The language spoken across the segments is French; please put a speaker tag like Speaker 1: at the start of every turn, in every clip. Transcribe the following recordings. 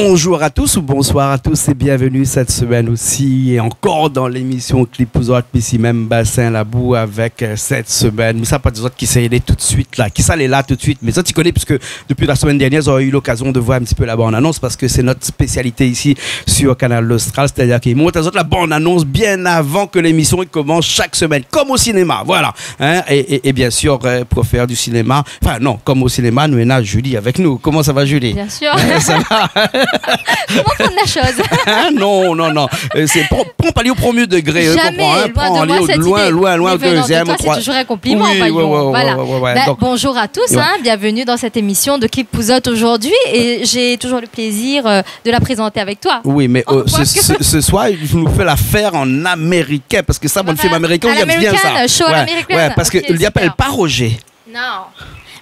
Speaker 1: Bonjour à tous ou bonsoir à tous et bienvenue cette semaine aussi et encore dans l'émission Clip aux autres, ici même Bassin Labou avec cette semaine. Mais ça pas des autres qui s'est aidé tout de suite là, qui s'allait là tout de suite. Mais ça tu connais puisque depuis la semaine dernière, ils ont eu l'occasion de voir un petit peu la bande-annonce parce que c'est notre spécialité ici sur Canal Austral, c'est-à-dire qu'ils montrent la bande-annonce bien avant que l'émission commence chaque semaine, comme au cinéma, voilà. Hein? Et bien sûr, pour faire du cinéma, enfin non, comme au cinéma, nous avons Julie avec nous. Comment ça va Julie?
Speaker 2: Bien sûr.
Speaker 1: Ça va.
Speaker 2: Comment prendre la chose?
Speaker 1: Non. Prends pas aller au premier degré.
Speaker 2: Jamais,
Speaker 1: comprends,
Speaker 2: loin de moi cette idée.
Speaker 1: loin au deuxième,
Speaker 2: de toi, c'est toujours un compliment.
Speaker 1: Oui, voilà. Donc,
Speaker 2: bonjour à tous, bienvenue dans cette émission de Clip Pouzotte aujourd'hui et j'ai toujours le plaisir de la présenter avec toi.
Speaker 1: Oui, mais ce soir, je nous fais la faire en américain parce que ça, mon film américain, il aime bien ça.
Speaker 2: Show américain.
Speaker 1: Ouais, parce qu'il n'y appelle pas Roger.
Speaker 2: Non.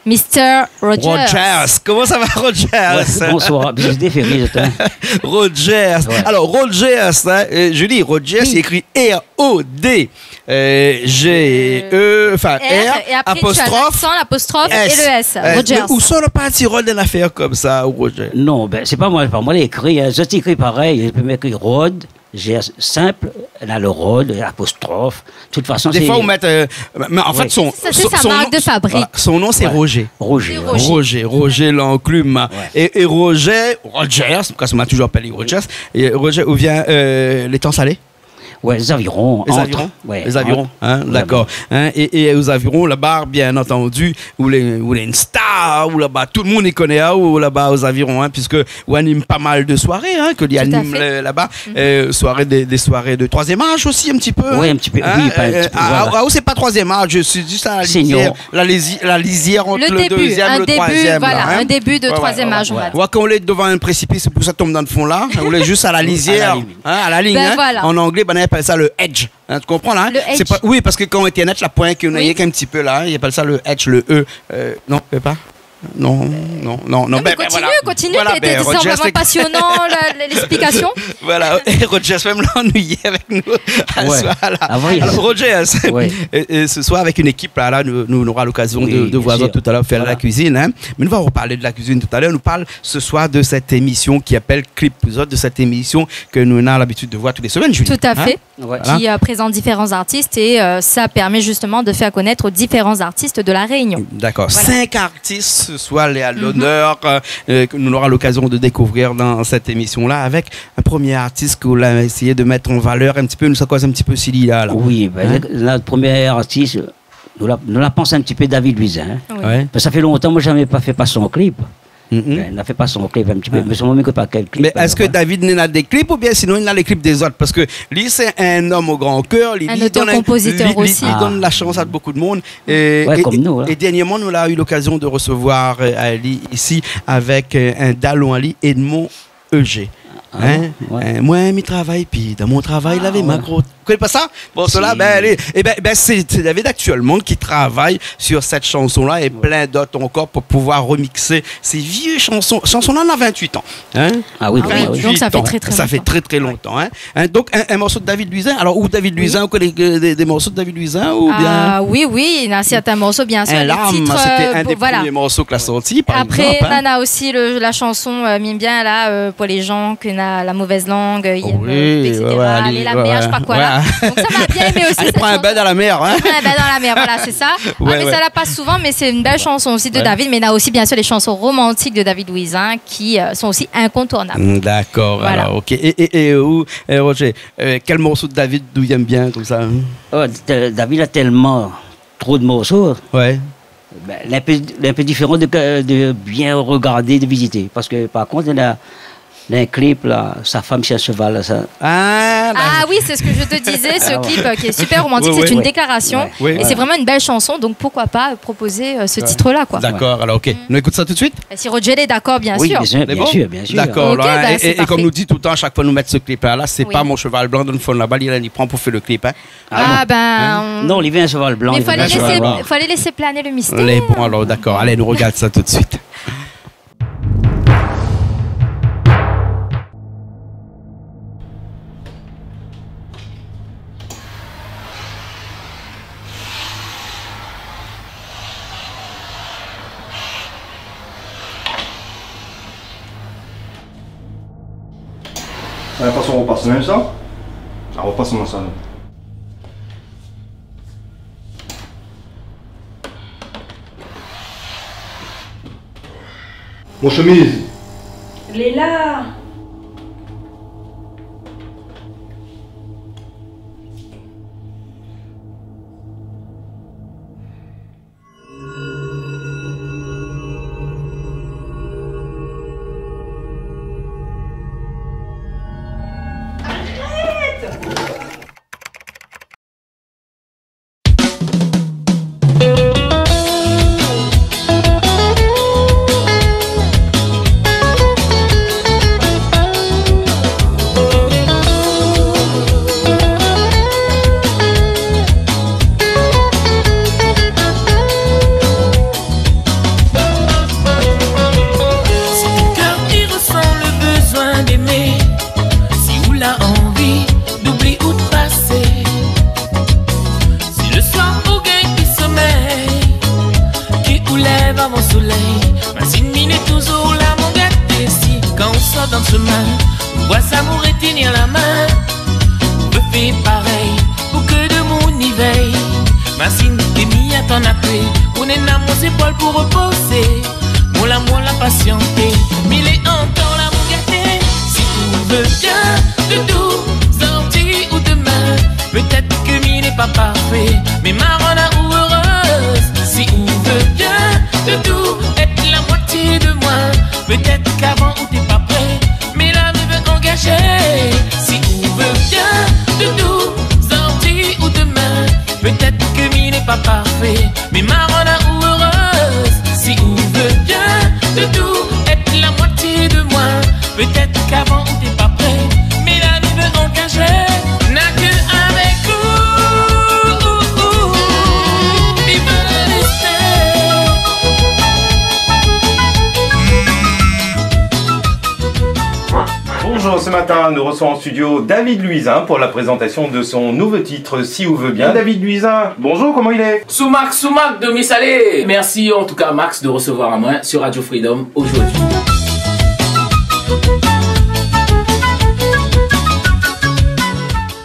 Speaker 2: Mr. Rogers.
Speaker 1: Rogers. Comment ça va, Rogers?
Speaker 3: Ouais, bonsoir. Je suis déféré,
Speaker 1: Rogers. Ouais. Alors, Rogers, je dis Rogers, c'est écrit R-O-D. G-E, enfin R,
Speaker 2: et après,
Speaker 1: apostrophe,
Speaker 2: tu as l'apostrophe et le S. Rogers.
Speaker 1: Mais où sont le parti rôle d'une affaire comme ça, Roger?
Speaker 3: Non, ben, c'est pas moi l'écrit. Je t'écris pareil. Je peux m'écrire Rod. J'ai simple, là le rôle, l'apostrophe. De toute façon,
Speaker 1: des fois, vous mettez. Mais en fait,
Speaker 2: c'est sa marque de fabrique.
Speaker 1: Voilà, son nom, c'est Roger. Roger l'enclume. Ouais. Et Rogers, parce qu'on m'a toujours appelé Rogers. Et Roger, où vient les temps salés?
Speaker 3: Ouais, les avirons.
Speaker 1: Les avirons, hein, d'accord. Hein, et aux avirons, là-bas, bien entendu, où les une star, où là-bas, tout le monde les connaît, où là-bas, aux avirons, hein, puisque on anime pas mal de soirées, hein, que l'y anime là-bas. Des soirées de troisième âge aussi, un petit peu.
Speaker 3: Oui, un petit peu. Oui, pas un petit peu.
Speaker 1: Ah, c'est pas troisième âge, je suis juste à la lisière entre le deuxième et le troisième.
Speaker 2: Voilà, un début de troisième âge.
Speaker 1: On voit qu'on est devant un précipice, c'est pour ça qu'on tombe dans le fond là. On est juste à la lisière, à la ligne. En anglais, on appelle ça le edge. Hein, tu comprends là?
Speaker 2: Le edge.
Speaker 1: Oui, parce que quand on était net, la pointe qu'on a qu'un petit peu là, il appelle ça le edge, le E. Non, pas. Non.
Speaker 2: Continue, c'est vraiment passionnant l'explication.
Speaker 1: Voilà, et Roger va me l'ennuyer avec nous. Alors Roger, ce soir avec une équipe, là nous aurons l'occasion de voir tout à l'heure faire la cuisine. Hein. Mais nous allons reparler de la cuisine tout à l'heure. Nous parle ce soir de cette émission qui appelle Clip Pouzotte, de cette émission que nous avons l'habitude de voir toutes les semaines, Julie.
Speaker 2: Tout à fait, qui présente différents artistes et ça permet justement de faire connaître aux différents artistes de La Réunion.
Speaker 1: D'accord, 5 artistes ce soir à l'honneur que nous aurons l'occasion de découvrir dans cette émission-là avec un premier artiste que l'on a essayé de mettre en valeur un petit peu, nous ça cause un petit peu Silly là.
Speaker 3: Oui, notre premier artiste, nous la pense un petit peu David Luisin. Hein.
Speaker 1: Ouais.
Speaker 3: Ça fait longtemps, moi, je n'avais pas fait son clip. Il n'a fait pas son clip un petit peu, mais son moment que pas quel clip.
Speaker 1: Mais est-ce que David n'a des clips ou bien sinon il a les clips des autres? Parce que lui, c'est un homme au grand cœur.
Speaker 2: Un auteur-compositeur aussi.
Speaker 1: Il donne la chance à beaucoup de monde.
Speaker 3: Comme nous.
Speaker 1: Et dernièrement, nous avons eu l'occasion de recevoir Ali ici avec un Dalon Ali Edmond EG. Moi, je travaille, puis dans mon travail, il avait ma grosse. Vous connaissez pas ça? Bon, cela, c'est David actuellement qui travaille sur cette chanson-là et plein d'autres encore pour pouvoir remixer ces vieux chansons. Chanson-là, on a 28 ans. Hein?
Speaker 3: Ah oui,
Speaker 2: donc ça fait très longtemps.
Speaker 1: Ça fait très longtemps. Hein? Donc, un morceau de David Luisin. Alors, où David Luisin, vous connaissez des morceaux de David Luisin ou bien?
Speaker 2: Oui, il y a certains morceaux, bien sûr.
Speaker 1: C'était un des premiers morceaux que l'a sorti, par
Speaker 2: exemple.
Speaker 1: Après,
Speaker 2: on a aussi la chanson Mime bien, là, pour les gens qui ont la mauvaise langue, etc. Aller la mer, je sais pas quoi, là. Donc ça m'a bien aimé aussi.
Speaker 1: Elle prend un bain dans la mer. Hein?
Speaker 2: Un bain dans la mer, voilà, c'est ça. Mais ça la passe souvent, mais c'est une belle chanson aussi de David. Mais il y a aussi bien sûr les chansons romantiques de David Luisin qui sont aussi incontournables.
Speaker 1: D'accord, voilà. Alors, ok. Et Roger, quel morceau de David vous aime bien comme ça?
Speaker 3: David a tellement trop de morceaux.
Speaker 1: Ouais.
Speaker 3: Un peu différent de bien regarder, de visiter. Parce que par contre, il a un clip, là, sa femme chez un cheval. Là, ça...
Speaker 2: oui, c'est ce que je te disais, ce clip qui est super romantique, c'est une déclaration. Et c'est vraiment une belle chanson, donc pourquoi pas proposer ce titre-là, quoi.
Speaker 1: D'accord, alors ok. On écoute ça tout de suite?
Speaker 2: Si Roger est d'accord, bien sûr.
Speaker 3: Bien sûr.
Speaker 1: D'accord, et comme nous dit tout le temps, à chaque fois nous mettre ce clip-là, c'est pas mon cheval blanc, donne fond là-bas, il prend pour faire le clip. Hein?
Speaker 3: Non, il vient un cheval blanc.
Speaker 2: Il fallait laisser planer le mystère.
Speaker 1: Bon, alors d'accord, allez, nous regarde ça tout de suite.
Speaker 4: De toute façon, on repasse même ça. On repasse dans le salon. Mon chemise.
Speaker 5: Elle est là.
Speaker 6: Ce matin, nous recevons en studio David Luisin pour la présentation de son nouveau titre Si ou veut bien. David Luisin, bonjour, comment il est?
Speaker 7: Soumac de Miss Salé. Merci en tout cas Max de recevoir à moi sur Radio Freedom aujourd'hui.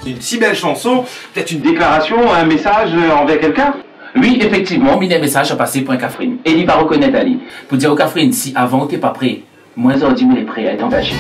Speaker 6: Une si belle chanson, peut-être une déclaration, un message envers quelqu'un?
Speaker 7: Oui, effectivement, il y a un message à passer pour un Catherine. Et il va reconnaître Ali. Pour dire au Catherine, si avant t'es pas prêt, moi j'aurais dit, mais prêt à être engagé.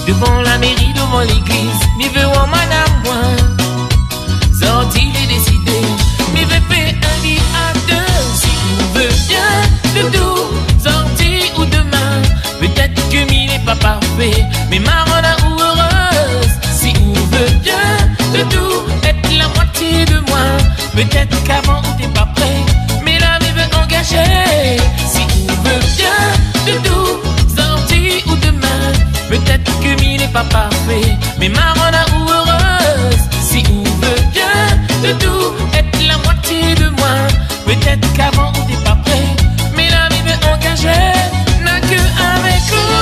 Speaker 8: Devant la mairie, devant l'église, mi veut en madame moi. Sorti les décidé, mi veut faire un lit à deux. Si vous veut bien de tout, sorti ou demain. Peut-être que mi n'est pas parfait, mais ma renda ou heureuse. Si vous veut bien de tout, être la moitié de moi. Peut-être qu'avant on t'es pas prêt, mais là mi veut engager. Si vous veut bien de tout, sorti ou demain. Peut-être que mi n'est pas parfait, mais ma renda ou heureuse. Si vous veut bien de tout, être la moitié de moi. Peut-être qu'avant on t'es pas prêt, mais là mi veut engager. N'a que avec vous.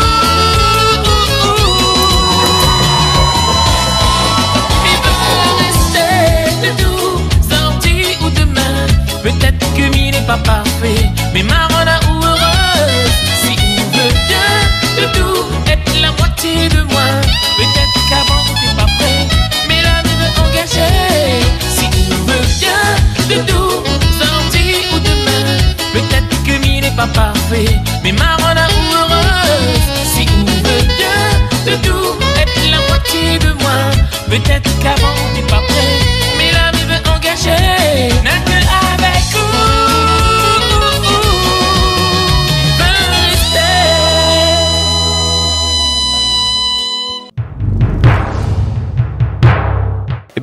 Speaker 8: Mi veut rester de tout, sorti ou demain. Peut-être que mi n'est pas parfait, mais ma renda ou heureuse. Si vous veut bien de tout, être la moitié de moi. Peut-être qu'avant on t'es pas prêt, mais là mi veut engager. Si vous veut bien de tout, sorti ou demain. Peut-être que mi n'est pas parfait, mais ma renda ou heureuse. Si vous veut bien de tout, être la moitié de moi. Peut-être qu'avant on t'es pas prêt, mais là mi veut engager. N'a que avec vous.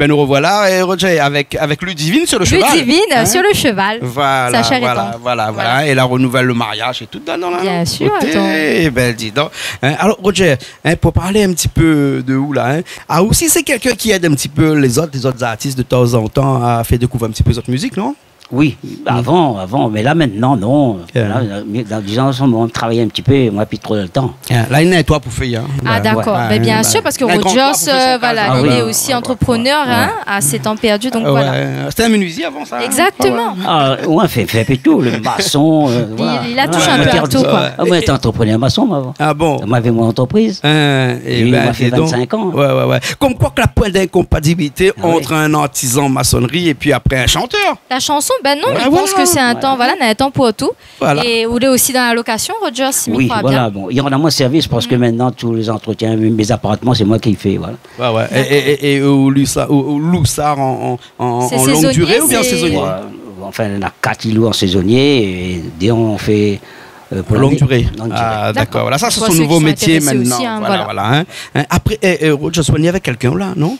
Speaker 1: ben nous revoilà, et Roger, avec Ludivine sur le cheval.
Speaker 2: Ludivine sur le cheval.
Speaker 1: Voilà,
Speaker 2: Sa chère
Speaker 1: voilà. Et la renouvelle le mariage et tout dans la
Speaker 2: Bien sûr,
Speaker 1: Eh ben, dis donc. Alors, Roger, pour parler un petit peu de où là, aussi c'est quelqu'un qui aide un petit peu les autres artistes de temps en temps à faire découvrir un petit peu les autres musiques, non?
Speaker 3: Oui, avant, mais là maintenant, non. Là, dans 10 ans, on travaillait un petit peu, moi, puis trop de temps.
Speaker 1: Là, il y a toi pour faire.
Speaker 2: Ah, d'accord. Mais bien sûr, parce que Rogers, il est aussi entrepreneur à ses temps perdus. Donc voilà.
Speaker 1: C'était un menuisier avant ça.
Speaker 2: Exactement.
Speaker 3: Ouais, fait un peu tout, le maçon.
Speaker 2: Il a touché un peu à tout, quoi.
Speaker 3: Moi, j'étais entrepreneur maçon, moi, avant.
Speaker 1: Ah bon?
Speaker 3: Moi, j'avais mon entreprise.
Speaker 1: Et
Speaker 3: il m'a fait 25 ans.
Speaker 1: Ouais. Comme quoi que la pointe d'incompatibilité entre un artisan maçonnerie et puis après un chanteur.
Speaker 2: La chanson, ben non, je pense que c'est un temps, on a un temps pour tout. Voilà. Et vous êtes aussi dans la location, Rogers, si
Speaker 3: oui, voilà, bon, il y en a moins de service parce que maintenant, tous les entretiens, même mes appartements, c'est moi qui fais, voilà.
Speaker 1: Ouais. Et au Loussard en longue durée ou bien saisonnier?
Speaker 3: Enfin, il y en a 4 qui louent en saisonnier et dès on fait...
Speaker 1: pour longue durée. Ah, d'accord. Voilà, ça, c'est son nouveau métier maintenant.
Speaker 2: Aussi,
Speaker 1: voilà. Après, Roger soignait avec quelqu'un là, non?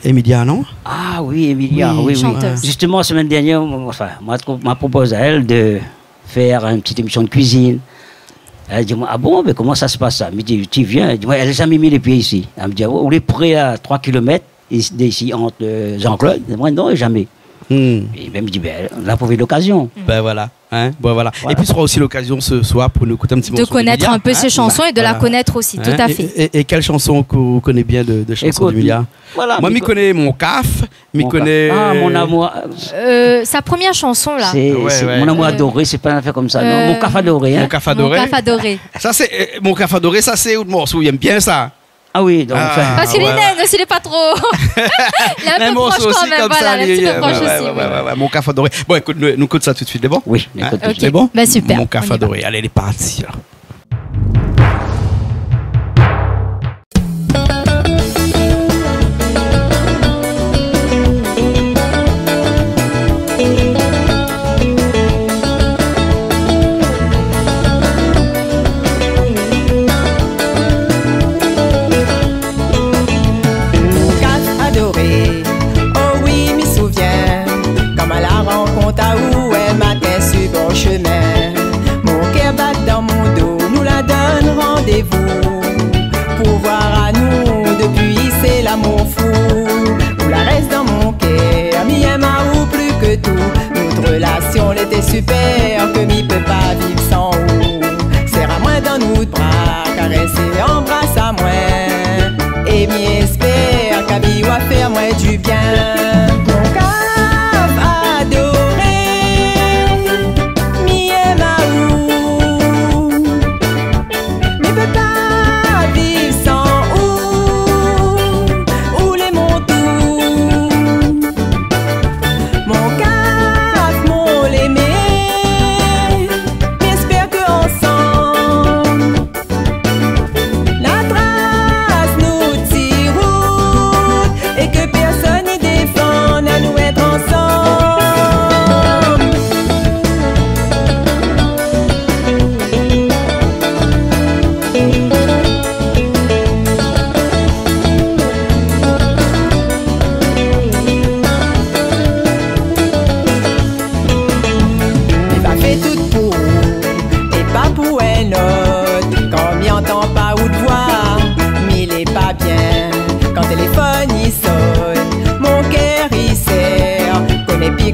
Speaker 1: Emilia, non?
Speaker 3: Ah oui, Emilia, oui. Justement, la semaine dernière, m'a proposé à elle de faire une petite émission de cuisine. Elle dit, ah bon, mais comment ça se passe ça? Elle me dit, tu viens. Elle dit, elle n'a jamais mis les pieds ici. Elle me dit, on est prêt à 3 km d'ici entre Jean-Claude. Moi, non, jamais. Et elle me dit, là, pour l'occasion.
Speaker 1: Ben voilà. Voilà. Et puis, ce sera aussi l'occasion ce soir pour nous écouter un petit peu.
Speaker 2: De connaître un peu ses chansons et de la connaître aussi, tout à fait.
Speaker 1: Et quelle chanson que vous connaissez bien de chansons d'Emilia?
Speaker 3: Voilà,
Speaker 1: moi, je connais Mon Caf, connais...
Speaker 3: Ah, Mon amour...
Speaker 2: sa première chanson, là.
Speaker 3: C'est Mon amour adoré, c'est pas une affaire comme ça. Non, Mon Caf adoré.
Speaker 1: Mon Caf adoré.
Speaker 2: Mon Caf adoré.
Speaker 1: Ça, c'est... Mon Caf adoré, ça, c'est où de morceau? Il aime bien ça.
Speaker 3: Ah oui, donc...
Speaker 2: Parce qu'il est naine, s'il n'est pas trop... il est un peu proche quand même, voilà, un petit peu proche aussi.
Speaker 1: Mon Caf adoré. Bon, écoute, nous écoute ça tout de suite, c'est bon?
Speaker 3: Oui, écoute tout de suite.
Speaker 1: C'est bon?
Speaker 2: Ben super.
Speaker 1: Mon Caf adoré. Allez, elle est partie, là.
Speaker 9: Super, que m'y peut pas vivre sans vous. Serre à moi dans nos bras, caresser, embrasse à moi. Et m'y espère qu'à vie va faire moi du bien. Mon caf adoré, m'y aime à vous. M'y peut pas vivre sans vous. Où les mon tout. Mon caf, mon l'aimé.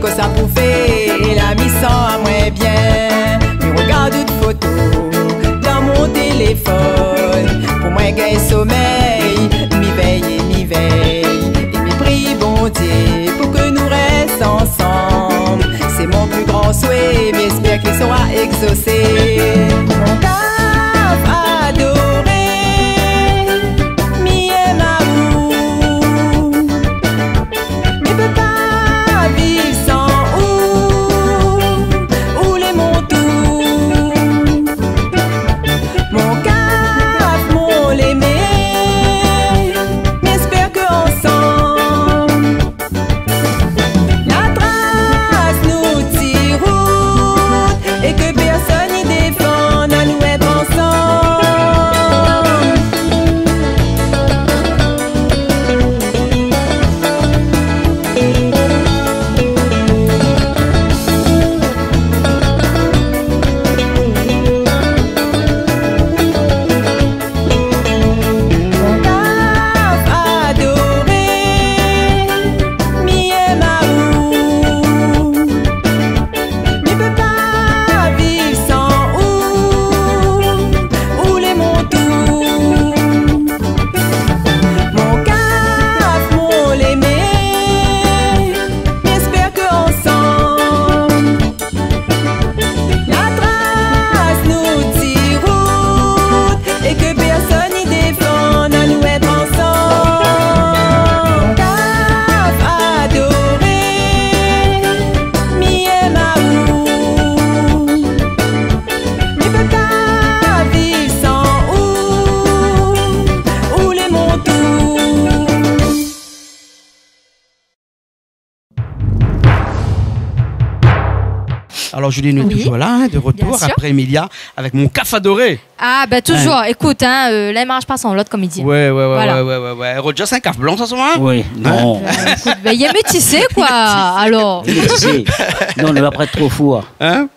Speaker 9: Que ça pouvait et la mise à moi bien. Je regarde une photo dans mon téléphone. Pour moi, gay sommeil, m'y veille. Et m'y prie, bon Dieu, pour que nous restions ensemble. C'est mon plus grand souhait, mais j'espère qu'il sera exaucé. Mon caf adoré, m'y aime à vous. Mais peut pas vivre sans où les mon tout. Mon caf, mon l'aimé, m'espère que ensemble la trace nous tire et que personne n'y défend à nous.
Speaker 1: Alors Julie, nous toujours là, hein, de retour après Emilia, avec mon café adoré.
Speaker 2: Ah, ben toujours. Hein. Écoute, hein, là, marche pas sans l'autre, comme il dit.
Speaker 1: Ouais. Roger, c'est un café blanc, ça, souvent?
Speaker 3: Oui, non.
Speaker 2: Écoute, ben, il est métissé, quoi. Alors.
Speaker 3: Métissé. Non, on ne va pas être trop four.
Speaker 1: Hein?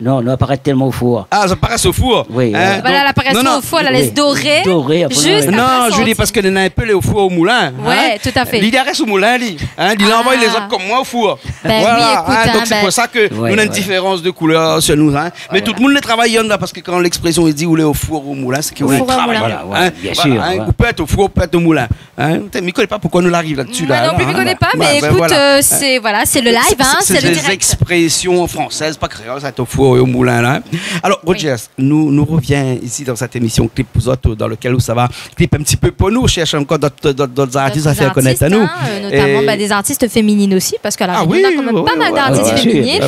Speaker 3: Non, on apparaît tellement au four.
Speaker 1: Ah, ça paraît au four.
Speaker 3: Oui.
Speaker 2: Hein, voilà, elle apparaît au four, elle la laisse dorer. Juste
Speaker 1: non, Julie, parce qu'elle est un peu au four au moulin.
Speaker 2: Ouais, tout à fait.
Speaker 1: Il reste au moulin, lui. Il envoie les autres comme moi au four.
Speaker 2: Ben
Speaker 1: voilà.
Speaker 2: Oui, écoute,
Speaker 1: donc c'est pour ça que nous avons une différence de couleur sur nous. Mais tout le monde les travaille là, parce que quand l'expression est dit ou au four ou au moulin, c'est qu'il faut travailler.
Speaker 3: Voilà, bien sûr.
Speaker 1: Ou peut être au four, peut être au moulin. Je ne connais pas pourquoi nous l'arrive là-dessus.
Speaker 2: Moi non plus, je ne connais pas, mais écoute, c'est le live, c'est le direct.
Speaker 1: C'est des expressions françaises, pas créoles, ça au four et au moulin là. Alors, Roger, nous revient ici dans cette émission Clip pour autres, dans lequel ça va clip un petit peu pour nous. On cherche encore d'autres artistes à faire connaître à nous.
Speaker 2: Notamment des artistes féminines aussi, parce qu'à la radio, on a quand même pas mal d'artistes féminines.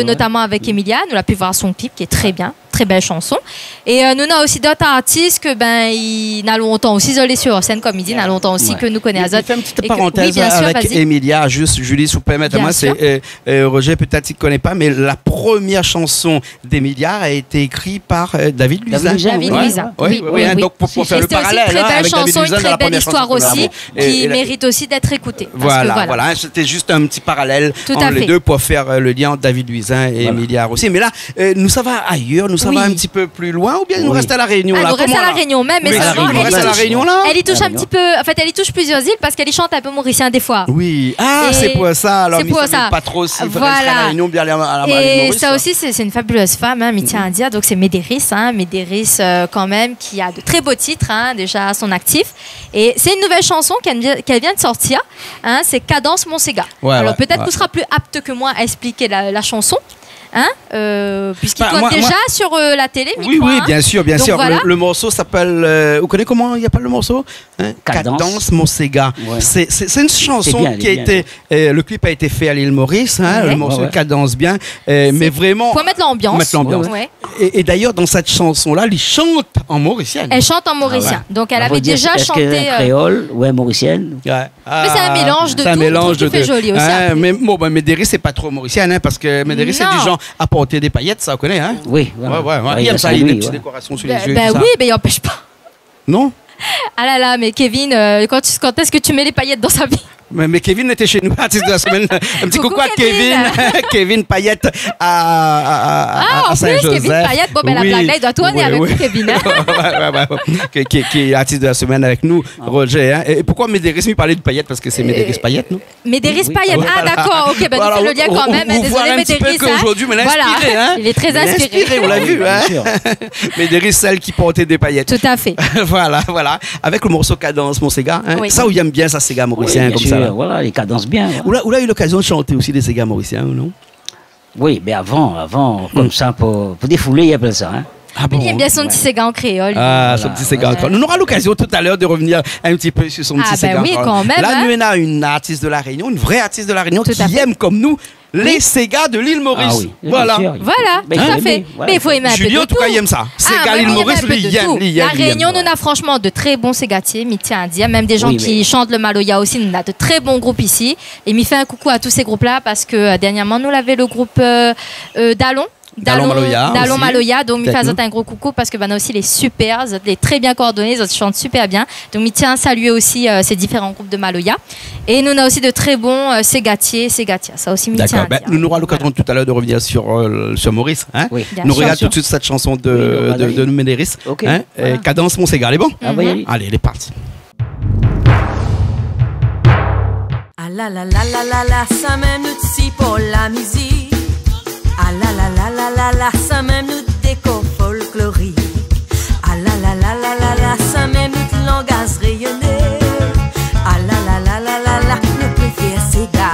Speaker 2: Notamment avec Emilia, nous l'a pu voir son clip qui est très bien. Très belle chanson. Et nous avons aussi d'autres artistes que il n'a longtemps aussi isolé sur scène, comme il dit, n'a longtemps aussi que nous connaissons.
Speaker 1: Je fais une petite parenthèse avec Emilia, juste Julie, si vous permettez. Moi, c'est Roger, peut-être qu'il ne connaît pas, mais la première chanson d'Emilia a été écrite par David Luiza.
Speaker 2: David Luiza.
Speaker 1: Oui. Donc pour faire le parallèle,
Speaker 2: c'est une très belle chanson, une très belle histoire aussi, qui mérite aussi d'être écoutée.
Speaker 1: Voilà. C'était juste un petit parallèle entre les deux pour faire le lien entre David Luiza et Emilia aussi. Mais là, nous ça va ailleurs. Ça va un petit peu plus loin ou bien il nous reste à la Réunion là?
Speaker 2: Elle nous reste à la Réunion même, mais
Speaker 1: ça reste à la Réunion là.
Speaker 2: Elle y touche un petit peu, en fait elle y touche plusieurs îles parce qu'elle y chante un peu mauricien des fois.
Speaker 1: Oui, c'est pour ça. Alors mais ça pas trop si
Speaker 2: voilà.
Speaker 1: À la Réunion bien aller à la
Speaker 2: Et ça aussi c'est une fabuleuse femme, Mithia India, donc c'est Médéris, Médéris quand même qui a de très beaux titres déjà à son actif. Et c'est une nouvelle chanson qu'elle vient de sortir, c'est Cadence Mon Sega. Alors peut-être que tu seras plus apte que moi à expliquer la chanson. Puisqu'il tourne déjà sur la télé.
Speaker 1: Oui, bien sûr. Voilà. Le morceau s'appelle. Vous connaissez comment il y a pas le morceau? Cadence Mon Sega. C'est une chanson qui a été. Le clip a été fait à l'île Maurice. Le morceau Cadence bien. Mais vraiment.
Speaker 2: Faut mettre l'ambiance.
Speaker 1: Et d'ailleurs, dans cette chanson-là, il chante en mauricien.
Speaker 2: Elle chante en mauricien. Donc elle avait déjà chanté.
Speaker 3: Créole, mauricienne.
Speaker 2: Mais c'est un mélange de tout. Un mélange de tout. Joli aussi.
Speaker 1: Mais bon, Médéris, c'est pas trop mauricien, parce que Médéris, c'est du genre apporter des paillettes, ça on connaît, hein?
Speaker 3: Oui.
Speaker 1: Il aime ça, il a des petites décorations sur les yeux.
Speaker 2: Oui, mais il n'empêche pas.
Speaker 1: Non?
Speaker 2: Ah là là, mais Kevin, quand est-ce que tu mets les paillettes dans sa vie?
Speaker 1: Mais Kevin était chez nous, artiste de la semaine. Un petit coucou à Kevin. Kevin Payette à Saint-Joseph.
Speaker 2: Kevin Payette, la blague là, il doit tourner avec vous, Kevin.
Speaker 1: Qui est artiste de la semaine avec nous, Roger. Et pourquoi Médéris lui parlait de Payette? Parce que c'est Médéris Payette, non?
Speaker 2: Médéris Payette, d'accord, ok, ben nous fait le lien quand même. Désolé, Médéris.
Speaker 1: Aujourd'hui, mais l'inspiré, hein?
Speaker 2: Il est très inspiré.
Speaker 1: On l'a vu, hein? Médéris, celle qui portait des paillettes.
Speaker 2: Tout à fait.
Speaker 1: Voilà. Avec le morceau Cadence, mon Sega. Ça, où il aime bien ça, Sega mauricien, comme ça.
Speaker 3: Voilà, les cadences bien.
Speaker 1: Ou là, eu l'occasion de chanter aussi des Sega mauriciens, ou non?
Speaker 3: Oui, mais avant, comme ça, pour défouler, il y a plein de ça.
Speaker 2: Il aime bien son petit Sega en créole.
Speaker 1: Son petit Sega en créole. On aura l'occasion tout à l'heure de revenir un petit peu sur son petit Sega en créole.
Speaker 2: Oui, quand même.
Speaker 1: Là, nous, on a une artiste de la Réunion, une vraie artiste de la Réunion qui aime comme nous les Sega de l'île Maurice.
Speaker 2: Voilà, tout à fait. Mais il faut aimer un peu de tout.
Speaker 1: Julien, en tout cas, il aime ça. Sega, l'île Maurice, il aime.
Speaker 2: La Réunion, nous a franchement de très bons ségatiers, Mithia India, même des gens qui chantent le Maloya aussi. Nous a de très bons groupes ici. Et m'y fait un coucou à tous ces groupes-là parce que dernièrement, nous l'avait le groupe Dallon. Dallon Maloya, donc il fait un gros coucou parce que a aussi les super, les très bien coordonnés, ils chantent super bien. Donc il tient à saluer aussi ces différents groupes de Maloya. Et nous avons aussi de très bons ségatiers, ça aussi
Speaker 1: D'accord. Nous aurons l'occasion tout à l'heure de revenir sur Maurice. Nous regardons tout de suite cette chanson de Médéris. Cadence Mon Sega, elle est bon? Allez, elle est partie.
Speaker 10: Ah la la la la la la, 5 minutes si pour la musique. Ah la la la la la la, 5 minutes déco folklorique. Ah la la la la la la, 5 minutes langage rayonné. Ah la la la la la la, le préfère Sega.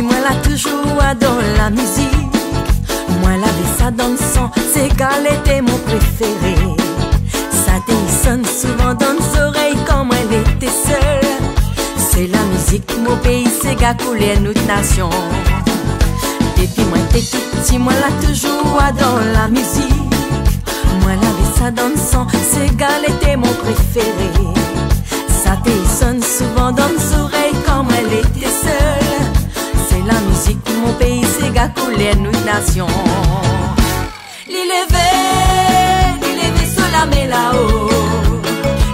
Speaker 10: Moi là toujours dans la musique, moi la ça dans le sang, Sega était mon préféré. Ça mon pays, c'est gars couler notre nation. Depuis moi t'es tout petit, moi là toujours dans la musique. Moi la vie ça donne sang, c'est gars était mon préféré. Ça te sonne souvent dans mes oreilles comme elle était seule. C'est la musique de mon pays, c'est gars couler notre nation. L'élevé sur la mer là-haut.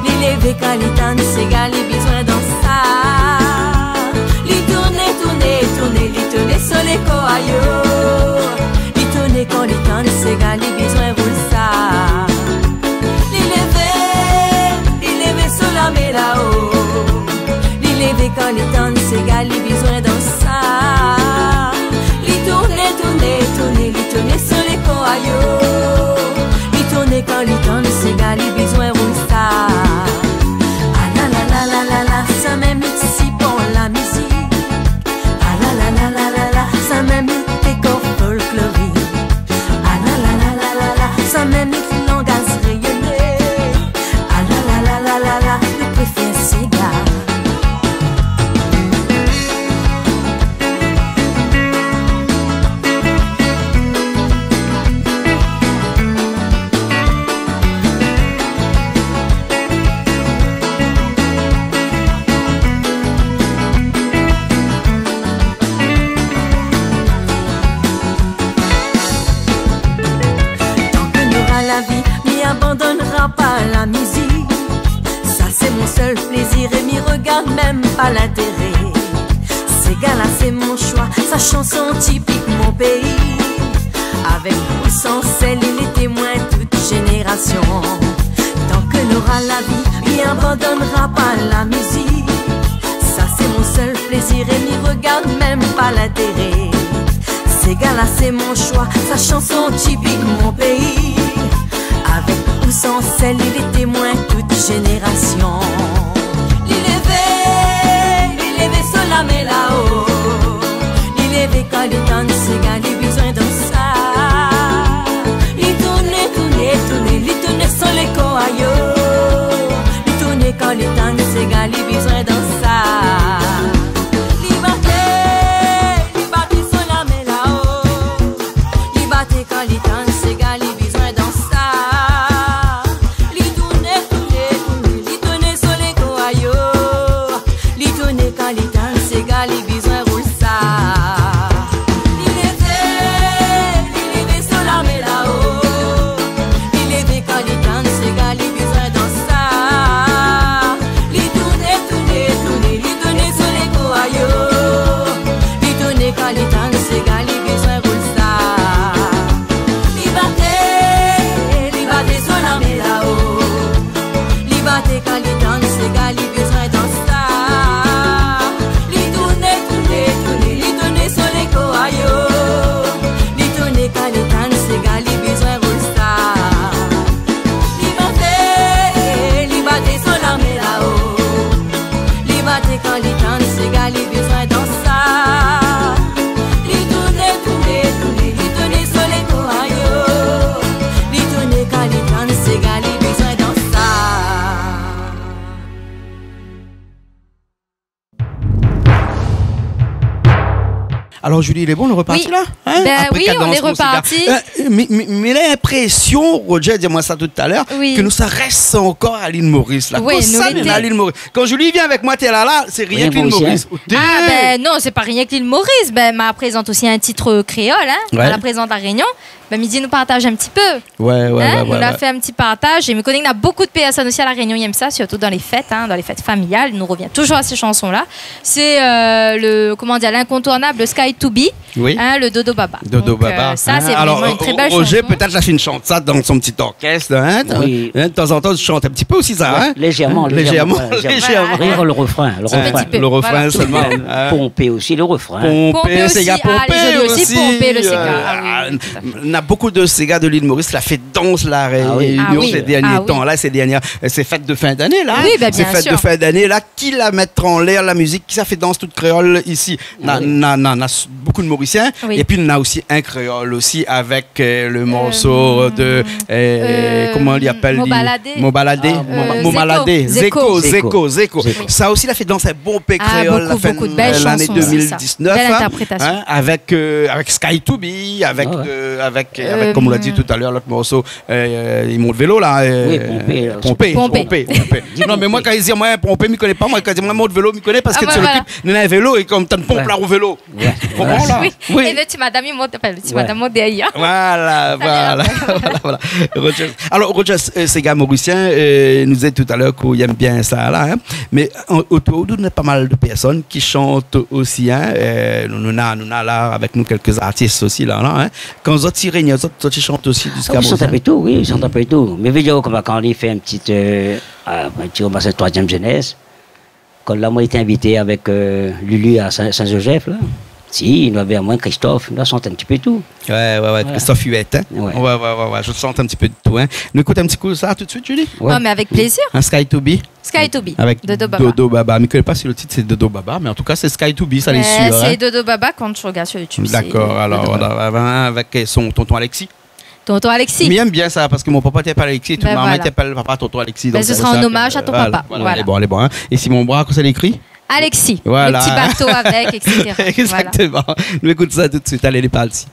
Speaker 10: L'élevé quand il danse, c'est gars les besoin dans ça. Li tourner sur les coaillots. Li tourner quand il danse, c'est gars les besoin pour ça. L'élevé sur la mer là-haut. L'élevé quand il danse, c'est gars les besoin dans ça. Li tourner sur les coaillots. Li tourner quand il danse, c'est gars les besoin pour ça. Ah la la la la la la, ça même ici pour la musique. Ah la la la la la la, ça même décor folklorique. Ah la la la la la la, ça même langage rayonné. Ah la la la la la la, je préfère ces gars. Abandonnera pas la musique. Ça c'est mon seul plaisir et m'y regarde même pas l'intérêt. Ces gars-là c'est mon choix, sa chanson typique mon pays. Avec ou sans celle, il est témoin toute génération. Tant que n'aura la vie, m'y abandonnera pas la musique. Ça c'est mon seul plaisir et m'y regarde même pas l'intérêt. Ces gars-là c'est mon choix, sa chanson typique mon pays. Avec ou sans celle, il est témoin toute génération. L'élevé sur la mer là-haut. L'élevé quand il danse, c'est gars, il besoin de ça. Il tourne sur les coaillots. Il tourne quand il danse, c'est gars, il besoin de ça. Liberté sur la mer là-haut. Liberté quand il danse, c'est gars, il besoin de ça.
Speaker 1: Alors Julie, il est bon, on est reparti là
Speaker 2: hein? Oui, on est reparti.
Speaker 1: Mais l'impression, Roger, dis-moi ça tout à l'heure, que nous ça reste encore à l'île Maurice. Là.
Speaker 2: Oui,
Speaker 1: ça, à l'île Maurice. Quand Julie vient avec moi, t'es là, c'est rien que l'île Maurice.
Speaker 2: Ah ben non, c'est pas rien que l'île Maurice. Ben, elle présente aussi un titre créole, hein. Elle la présente à Réunion. Ben, Midi nous partage un petit peu.
Speaker 1: On
Speaker 2: a fait un petit partage. Et me connais qu'il y a beaucoup de personnes aussi à la Réunion, ils aiment ça, surtout dans les fêtes, dans les fêtes familiales. Il nous revient toujours à ces chansons-là. C'est l'incontournable Sky to Be, le Dodo Baba.
Speaker 1: Dodo Baba.
Speaker 2: Ça, c'est vraiment une très belle
Speaker 1: Roger,
Speaker 2: chanson.
Speaker 1: peut-être la fine chante ça dans son petit orchestre. De temps en temps, tu chantes un petit peu aussi ça.
Speaker 3: Légèrement.
Speaker 1: Rire
Speaker 3: le refrain.
Speaker 1: Le refrain seulement.
Speaker 3: Pomper aussi le refrain.
Speaker 1: Pomper, c'est gars pomper aussi.
Speaker 2: Pomper le Sega.
Speaker 1: On a beaucoup de ces gars de l'île Maurice, la fête danse, la Réunion ces derniers temps, là, ces fêtes de fin d'année, là.
Speaker 2: Oui, bien
Speaker 1: ces fêtes de fin d'année, là, qui la mettent en l'air, la musique, qui ça fait danse toute créole ici. beaucoup de Mauriciens.
Speaker 2: Oui.
Speaker 1: Et puis, on a aussi un créole aussi avec le morceau de... comment on l'appelle?
Speaker 2: Mobaladé.
Speaker 1: Mobaladé. Zeko.
Speaker 2: Oui.
Speaker 1: Ça aussi, il a fait danser bon P créole
Speaker 2: beaucoup de belles
Speaker 1: l'année
Speaker 2: chansons,
Speaker 1: 2019.
Speaker 2: Belle interprétation.
Speaker 1: Avec Sky to Be, avec comme on l'a dit tout à l'heure, l'autre morceau, il monte vélo là.
Speaker 3: Oui,
Speaker 1: Pompé. Non, mais moi, quand il dit moi, Pompé, je ne connais pas. Moi, quand il dit moi, monte vélo, je ne connais parce que tu l'occupes d'un vélo et comme tu as une pompe là au vélo.
Speaker 2: Oui. Et le petit madame, il monte, le petit madame monte derrière.
Speaker 1: Voilà. Alors, Roger Sega Mauricien nous disait tout à l'heure qu'il aime bien ça là. Mais autour de nous, il y a pas mal de personnes qui chantent aussi. Nous avons là avec nous quelques artistes aussi là. Quand vous tirez, vous chantent aussi du ska.
Speaker 3: Ils chantent un peu tout, oui, ils chantent un peu tout. Mais vidéo comme quand on fait un petit hommage à la 3e jeunesse, quand là, moi, j'étais invité avec Lulu à Saint-Joseph, là. Si, il avait à moins Christophe, il chante un petit peu tout.
Speaker 1: Ouais, Christophe Huette. Ouais, je chante un petit peu de tout. Nous écoutons un petit coup de ça tout de suite, Julie?
Speaker 2: Ouais, mais avec plaisir.
Speaker 1: Un Sky to Be.
Speaker 2: Sky to Be.
Speaker 1: Avec
Speaker 2: Dodo Baba.
Speaker 1: Dodo Baba. Je ne connais pas si le titre c'est Dodo Baba, mais en tout cas, c'est Sky to Be, ça l'est sûr.
Speaker 2: C'est Dodo Baba quand je regarde sur YouTube.
Speaker 1: D'accord, alors avec son tonton Alexis.
Speaker 2: Tonton Alexis.
Speaker 1: Mais j'aime bien ça parce que mon papa t'appelle Alexis, toute maman t'appelle papa tonton Alexis.
Speaker 2: Ce sera un hommage à ton papa.
Speaker 1: Voilà. Elle est bon. Et si mon bras, ça l'écrit?
Speaker 2: Alexis.
Speaker 1: Voilà.
Speaker 2: Le petit bateau avec, etc.
Speaker 1: Exactement. Voilà. Nous écoutons ça tout de suite. Allez, les parties.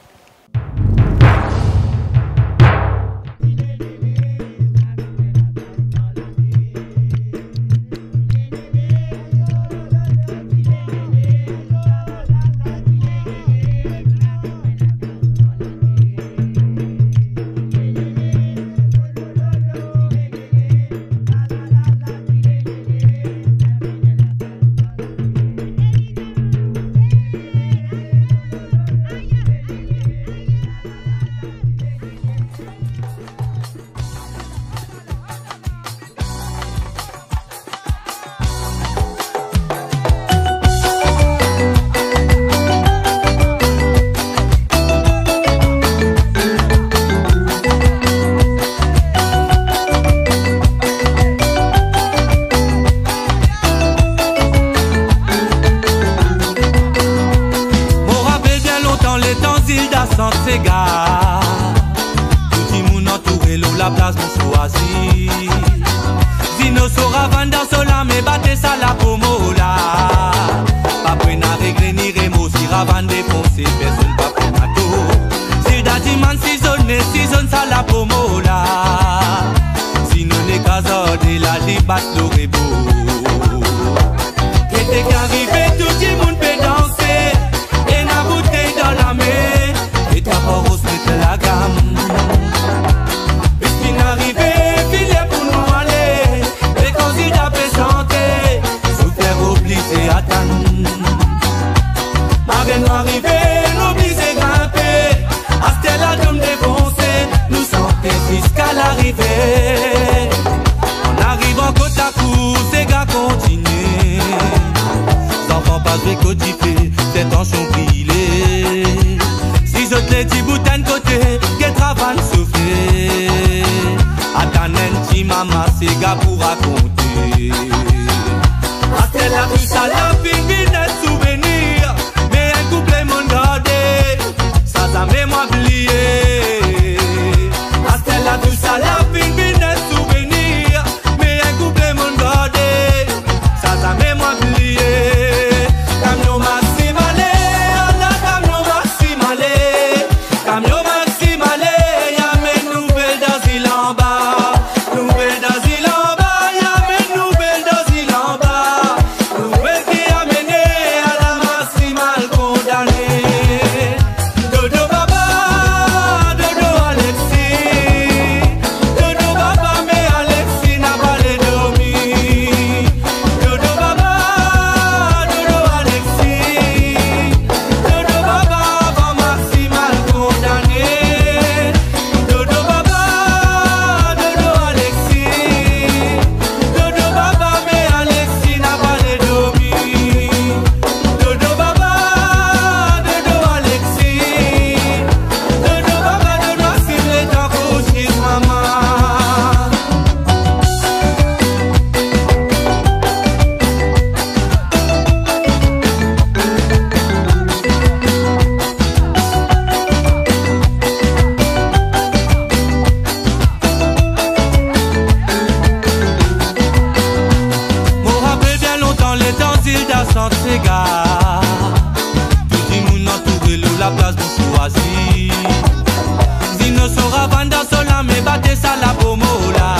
Speaker 11: gardé ça la pomo là.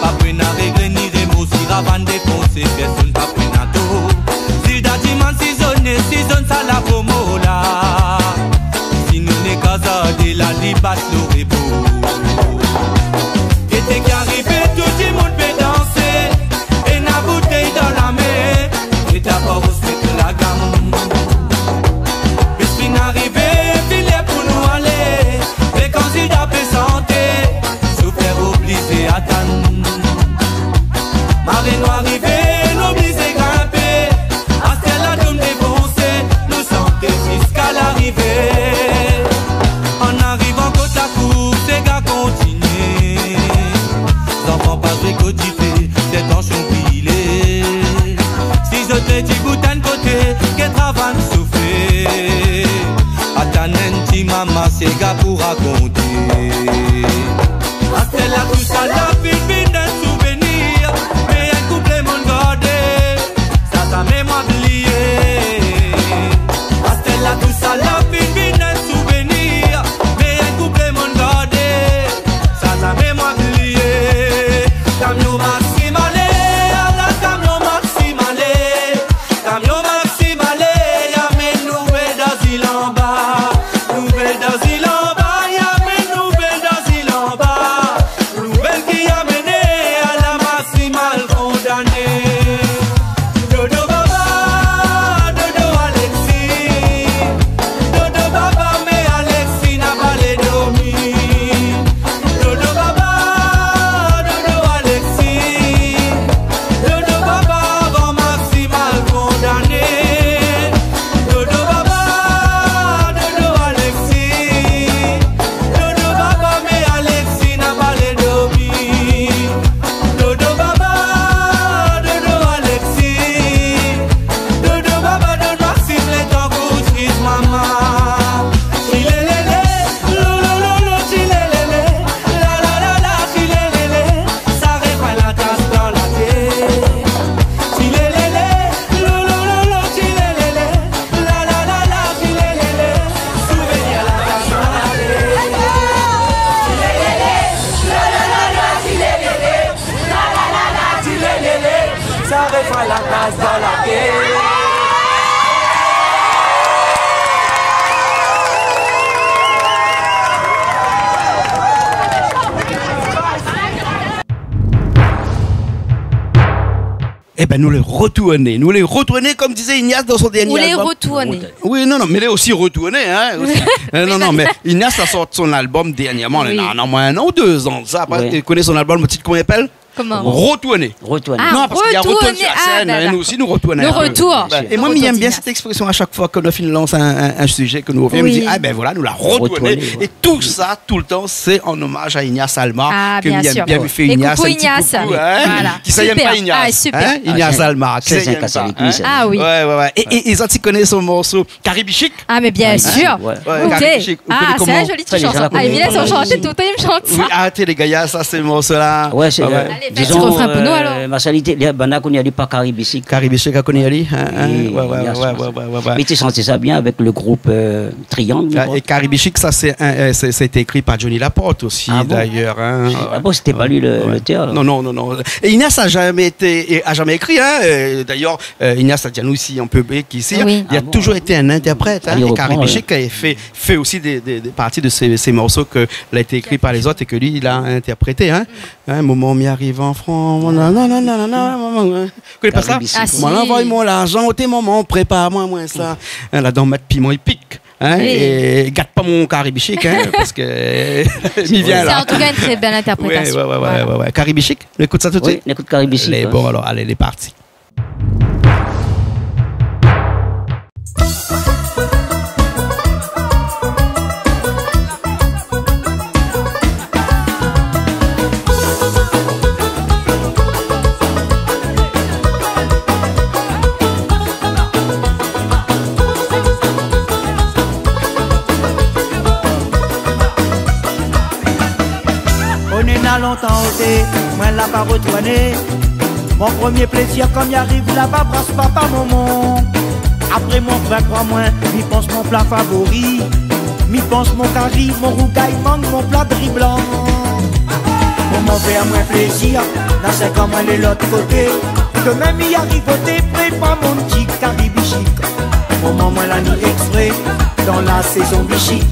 Speaker 11: Pas prendre à régler ni remous, si ravane des conseils, personne pas prendre à tout. Si d'adiman si zone ça la pomo là. Si nous n'est qu'à de la libasse nous répond. Et t'es qu'arrivé, tout le monde peut danser. Et la bouteille dans la main. Et d'abord on se met la gamme. Esprit n'arrivé, filet pour nous aller. Les candidats peut santé, souffert obligé à attendre. Marée nous arrivé, l'obligé grimper. À celle là nous défoncer, nous santé jusqu'à l'arrivée. En arrivant côte à côte, ces gars continuent. L'enfant pas récodifié, des temps chompilés. Si je te dis boutin côté, que travail souffler. Atanenti maman, ces gars pour raconter. À celle là tout ça la vie d'un souvenir. Mais un couple mon gardé, ça mémoire oublié. À celle là tout ça la vie d'un souvenir. Mais un couple mon gardé, ça mémoire oublié. Camion maximale, la camion maximale. Camion maximale, y'a mes nouvelles d'asile en bas. Nouvelles d'asile en bas, y'a mes nouvelles d'asile en bas. Nouvelle qui a mené à la maximale condamnée. Dodo Baba, Dodo Alexis. Dodo Baba, mais Alexis n'a pas les dormi. Dodo Baba, Dodo Alexis. Dodo Baba, avant maximale condamnée. Dodo Baba, Dodo Alexis. Dodo Baba, mais Alexis n'a pas les dormi. Dodo Baba, Dodo Alexis. Dodo Baba, Dodo Maxime, les temps coûtent maman. Chilélélé, lolololo, chilélélé. La la la la, chilélélé. Ça répand la tasse dans la tête. Chilélélé, lolololo, chilélélé. La la la la, chilélélé. Souvenir la tasse dans la tête. Chilélélé, lolololo, chilélélé. La la la la, chilélélé. Ça répand la tasse dans la tête.
Speaker 1: Eh ben, nous les retourner, comme disait Ignace dans son dernier
Speaker 2: Vous les
Speaker 1: album.
Speaker 2: retournez.
Speaker 1: Oui, non, mais les aussi retourner, hein. Aussi. Non, mais Ignace a sorti son album dernièrement,
Speaker 2: Oui.
Speaker 1: il y a au moins 1 ou 2 ans. Ça, après,
Speaker 3: Oui.
Speaker 1: tu connais son album, le titre qu'on appelle
Speaker 2: Comment
Speaker 1: Retourner.
Speaker 3: Retourner.
Speaker 2: Ah,
Speaker 1: Non, parce qu'il y a retourne
Speaker 2: retourner.
Speaker 1: sur la
Speaker 2: Ah,
Speaker 1: scène,
Speaker 2: bah,
Speaker 1: et nous
Speaker 2: d'accord.
Speaker 1: aussi nous retournons.
Speaker 2: Le
Speaker 1: un peu.
Speaker 2: retour.
Speaker 1: Ben, et moi,
Speaker 2: Le
Speaker 1: j'aime
Speaker 2: retour
Speaker 1: bien
Speaker 2: d'Ignace.
Speaker 1: cette expression à chaque fois que nous lançons un sujet que nous revenons.
Speaker 2: Oui.
Speaker 1: On dit, ah ben voilà, nous la retourner.
Speaker 3: Retourner, ouais.
Speaker 1: Et tout ça, tout le temps, c'est en hommage à Ignace Alma.
Speaker 2: Ah,
Speaker 1: que
Speaker 2: bien
Speaker 1: bien,
Speaker 2: sûr.
Speaker 1: bien lui fait
Speaker 2: Et
Speaker 1: Ignace.
Speaker 2: coucou
Speaker 1: un petit
Speaker 2: Ignace.
Speaker 1: coucou, hein.
Speaker 2: Voilà.
Speaker 1: Qui ça aime
Speaker 2: Super.
Speaker 1: pas Ignace.
Speaker 2: Ah, super.
Speaker 1: Hein, Ignace
Speaker 3: Ah,
Speaker 1: Alma. Qui
Speaker 3: c'est
Speaker 1: ça
Speaker 3: un
Speaker 1: aime
Speaker 3: casse
Speaker 1: pas,
Speaker 3: avec lui,
Speaker 1: hein.
Speaker 3: ça.
Speaker 2: Ah oui.
Speaker 1: Ouais. Et ils ont connaît son morceau Caribichic.
Speaker 2: Ah, mais bien sûr.
Speaker 3: ouais.
Speaker 1: Ouais,
Speaker 2: Écoutez.
Speaker 1: Caribichic. Vous
Speaker 2: Ah,
Speaker 1: connaissez
Speaker 2: c'est
Speaker 1: comment
Speaker 2: un joli
Speaker 3: Ça,
Speaker 2: petit
Speaker 3: les gens
Speaker 2: chanson.
Speaker 3: la
Speaker 2: Ah, il me laisse en
Speaker 3: connaissent.
Speaker 2: chanter tout le temps, il me chante
Speaker 1: Oui,
Speaker 2: ça.
Speaker 1: arrêtez les gars, ça c'est le morceau-là.
Speaker 3: Ouais, c'est.
Speaker 2: Allez, fais un petit refrain pour nous, alors.
Speaker 3: Ma salité, les bandes qu'on y a dit pas Caribichic.
Speaker 1: Caribichic à Konyali.
Speaker 3: Oui,
Speaker 1: Ouais.
Speaker 3: Mais tu sentais ça bien avec le groupe Triangle.
Speaker 1: Et Caribichic, ça c'est ça a été écrit par Johnny Laporte aussi
Speaker 3: Ah bon
Speaker 1: d'ailleurs. Hein.
Speaker 3: Ah bon, c'était pas lui l'auteur.
Speaker 1: Non. Et Ignace a jamais écrit. Hein. D'ailleurs, Ignace a dit à nous ici, on peut ici.
Speaker 2: Oui.
Speaker 1: Il a toujours été un interprète. Hein.
Speaker 3: Ah, il
Speaker 1: Et
Speaker 3: reprend,
Speaker 1: Caribichic a fait aussi des parties de ces morceaux que il a été écrit par les autres et que lui il a interprété. Hein. Un moment m'y arrive en France. Non. Vous connaissez pas ça?
Speaker 3: Caribichic.
Speaker 2: Ah, si.
Speaker 1: Moi, envoie-moi l'argent, tes moments, prépare-moi moins ça. Hein, là, dans mettre piment, il pique. Hein,
Speaker 2: Oui.
Speaker 1: et gâte pas mon Caribichic, hein, parce que il vient
Speaker 2: C'est
Speaker 1: là.
Speaker 2: en tout cas une très belle interprétation.
Speaker 1: Ouais. Caribichic, on écoute ça tout de
Speaker 3: Oui,
Speaker 1: suite.
Speaker 3: on écoute Caribichic.
Speaker 1: Allez, bon alors, allez, les parties.
Speaker 12: On est là longtemps ôté, moi l'a pas retourné. Mon premier plaisir quand y arrive là-bas, brasse papa maman. Après mon 23 mois, m'y pense mon plat favori. M'y pense mon curry, mon rougaille mangue, mon plat de riz blanc. Maman fait à moi plaisir, dans c'est comme elle est l'autre côté. Que même y arrive côté, prépare mon petit caribichic. Maman, moi la nuit extrait, dans la saison bichic.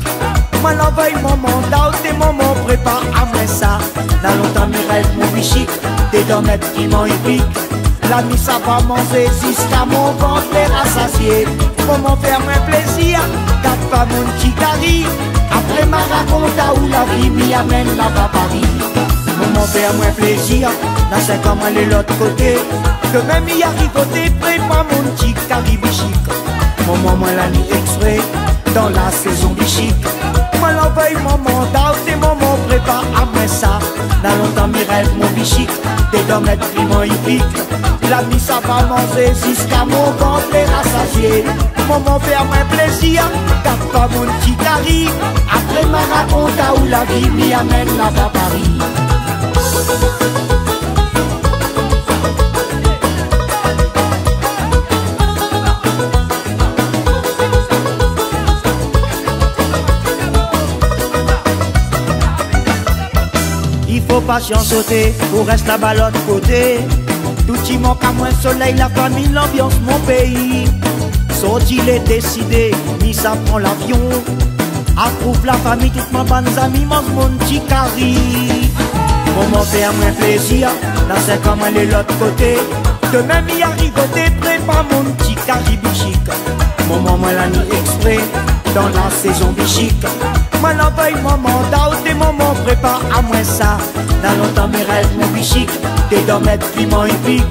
Speaker 12: Moi l'envoie maman, d'out et maman prépare à moi ça. Dans longtemps, mes rêves, mon bichic, t'es dans mes petits mots épiques. La nuit ça va manger jusqu'à mon ventre les rassasier. Maman faire moi plaisir, garde pas mon petit cari. Après ma raconte à où la vie m'y amène là-bas Paris. Maman fait à moi plaisir, là c'est comme elle est l'autre côté. Que même y arrive côté, prépare mon petit caribichic. Maman moi la nuit extrait, dans la saison bichic. Moi l'envoie maman, d'out et maman prépare à moi ça. Dans longtemps mes rêves, mon bichic, t'es dans mes primos hippiques. La nuit ça va manger jusqu'à mon ventre les rassasier. Maman fait à moi plaisir, garde pas mon petit cari. Après ma raconte à où la vie m'y amène là-bas Paris. Il faut patience sauter, pour rester là-bas l'autre côté. Tout y manque à moins soleil, la famille, l'ambiance, mon pays. Sorti il est décidé, ni ça prend l'avion. Approuve la famille, toutes mes bonnes amies, mange mon petit cari. Maman fait à moi plaisir, là c'est comme elle est l'autre côté. De même y arrive côté, prépare mon petit cari bichic. Maman moi la nuit exprès, dans la saison bichic. Moi l'envoie maman, d'out et maman prépare à moi ça. Dans longtemps mes rêves, mon bichic, t'es dans mes piments épiques.